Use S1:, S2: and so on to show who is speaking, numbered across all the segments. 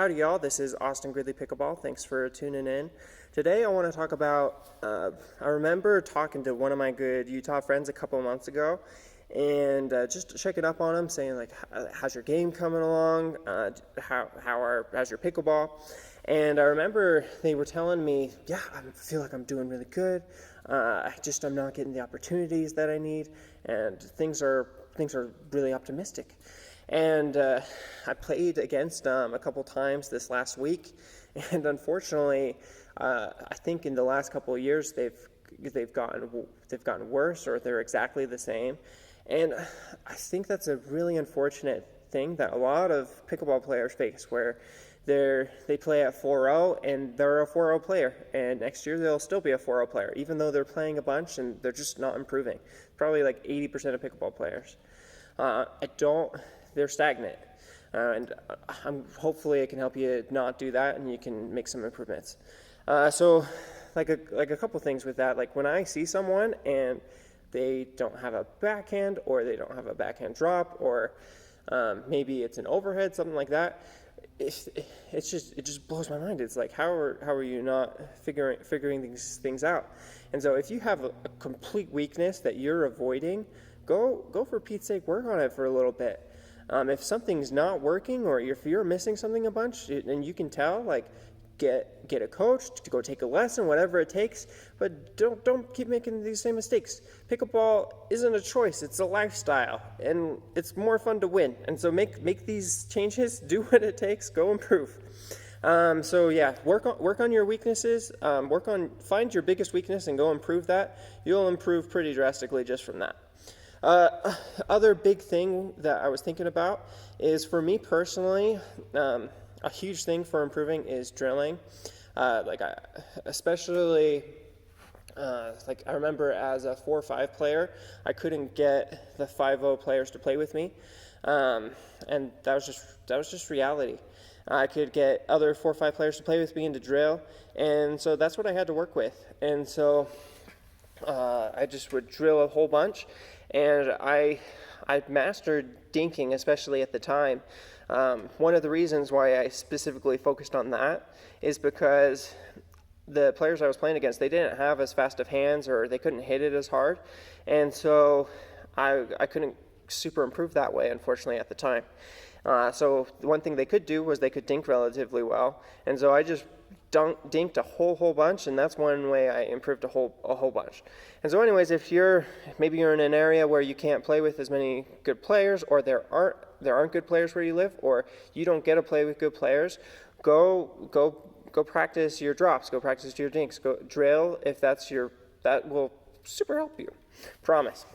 S1: Howdy y'all, this is Austin Gridley Pickleball. Thanks for tuning in. Today I want to talk about, I remember talking to one of my good Utah friends a couple of months ago and just checking up on him, saying like, how's your game coming along? How's your pickleball? And I remember they were telling me, yeah, I feel like I'm doing really good. I'm not getting the opportunities that I need, and things are really optimistic. And I played against them a couple times this last week, and unfortunately, I think in the last couple of years they've gotten worse, or they're exactly the same. And I think that's a really unfortunate thing that a lot of pickleball players face, where they play at 4-0 and they're a 4-0 player, and next year they'll still be a 4-0 player, even though they're playing a bunch and they're just not improving. Probably like 80% of pickleball players. They're stagnant, and hopefully it can help you not do that, and you can make some improvements. So, like a couple things with that. Like when I see someone and they don't have a backhand, or they don't have a backhand drop, or maybe it's an overhead, something like that. It just blows my mind. It's like, how are you not figuring these things out? And so if you have a complete weakness that you're avoiding, go for Pete's sake, work on it for a little bit. If something's not working, or if you're missing something a bunch, and you can tell, like, get a coach to go take a lesson, whatever it takes, but don't keep making these same mistakes. Pickleball isn't a choice, it's a lifestyle, and it's more fun to win. And so make these changes, do what it takes, go improve. So yeah, work on your weaknesses, find your biggest weakness and go improve that. You'll improve pretty drastically just from that. Other big thing that I was thinking about is, for me personally, a huge thing for improving is drilling. Especially I remember as a 4-5 player, I couldn't get the 5-0 players to play with me, and that was just reality. I could get other 4-5 players to play with me and to drill, and so that's what I had to work with. And so I just would drill a whole bunch. And I mastered dinking, especially at the time. One of the reasons why I specifically focused on that is because the players I was playing against, they didn't have as fast of hands, or they couldn't hit it as hard. And so I couldn't super improve that way, unfortunately, at the time. So one thing they could do was they could dink relatively well. And so I just dinked a whole bunch, and that's one way I improved a whole bunch. And so anyways, maybe you're in an area where you can't play with as many good players, or there aren't good players where you live, or you don't get to play with good players, go practice your drops, go practice your dinks, go drill if that will super help you, promise.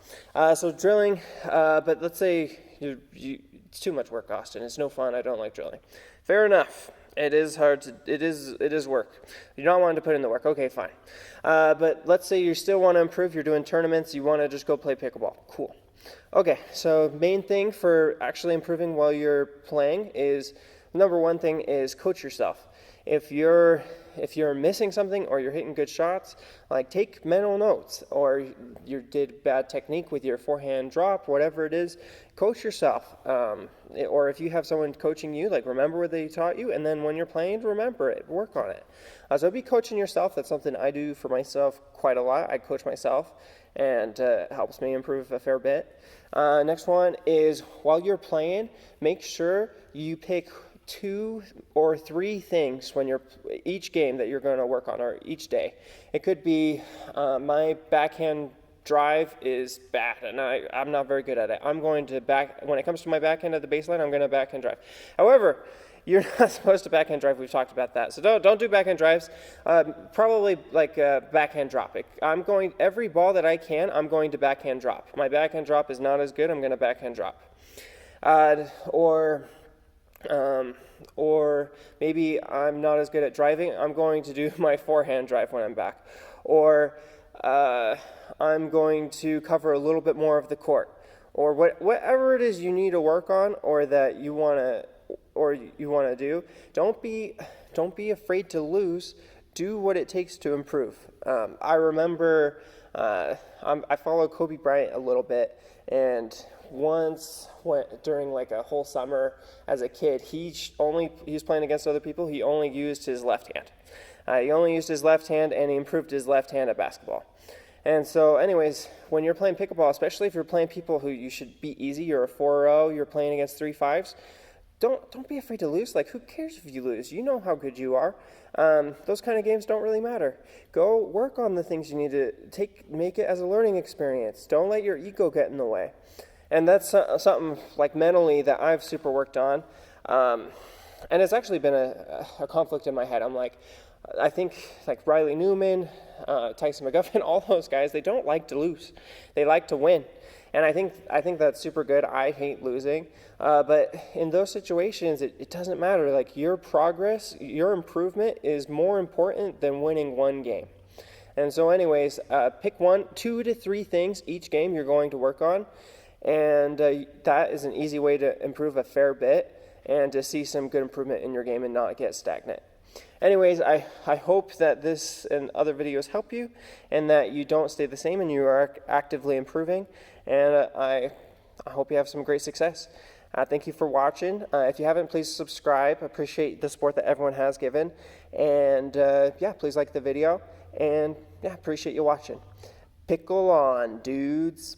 S1: So drilling, but let's say it's too much work, Austin. It's no fun. I don't like drilling. Fair enough. It is hard it is work. You're not wanting to put in the work. Okay, fine. But let's say you still want to improve. You're doing tournaments. You want to just go play pickleball. Cool. Okay, so main thing for actually improving while you're playing is, number one thing is coach yourself. If you're missing something, or you're hitting good shots, like take mental notes, or you did bad technique with your forehand drop, whatever it is, coach yourself. Or if you have someone coaching you, like remember what they taught you, and then when you're playing, remember it, work on it. So be coaching yourself. That's something I do for myself quite a lot. I coach myself, and it helps me improve a fair bit. Next one is, while you're playing, make sure you pick 2 or 3 things each game that you're going to work on, or each day. It could be my backhand drive is bad, and I'm not very good at it. when it comes to my backhand at the baseline, I'm going to backhand drive. However, you're not supposed to backhand drive. We've talked about that. So don't do backhand drives. Probably like a backhand drop. Every ball that I can, I'm going to backhand drop. My backhand drop is not as good. I'm going to backhand drop. Or maybe I'm not as good at driving. I'm going to do my forehand drive when I'm back. Or I'm going to cover a little bit more of the court. Or whatever it is you need to work on, or that you want to do. Don't be afraid to lose. Do what it takes to improve. I remember I follow Kobe Bryant a little bit, and once during like a whole summer as a kid, he was playing against other people. He only used his left hand. He only used his left hand, and he improved his left hand at basketball. And so anyways, when you're playing pickleball, especially if you're playing people who you should beat easy, you're a 4-0, you're playing against 3-5s, don't be afraid to lose. Like, who cares if you lose? You know how good you are. Those kind of games don't really matter. Go work on the things you need to make it as a learning experience. Don't let your ego get in the way. And that's something like mentally that I've super worked on. And it's actually been a conflict in my head. I'm like, I think like Riley Newman, Tyson McGuffin, all those guys, they don't like to lose. They like to win. And I think that's super good. I hate losing. But in those situations, it doesn't matter. Like, your progress, your improvement is more important than winning one game. And so anyways, pick 2 to 3 things each game you're going to work on. And that is an easy way to improve a fair bit and to see some good improvement in your game and not get stagnant. Anyways, I hope that this and other videos help you and that you don't stay the same and you are actively improving. And I hope you have some great success. Thank you for watching. If you haven't, please subscribe. I appreciate the support that everyone has given. And yeah, please like the video. And yeah, appreciate you watching. Pickle on, dudes.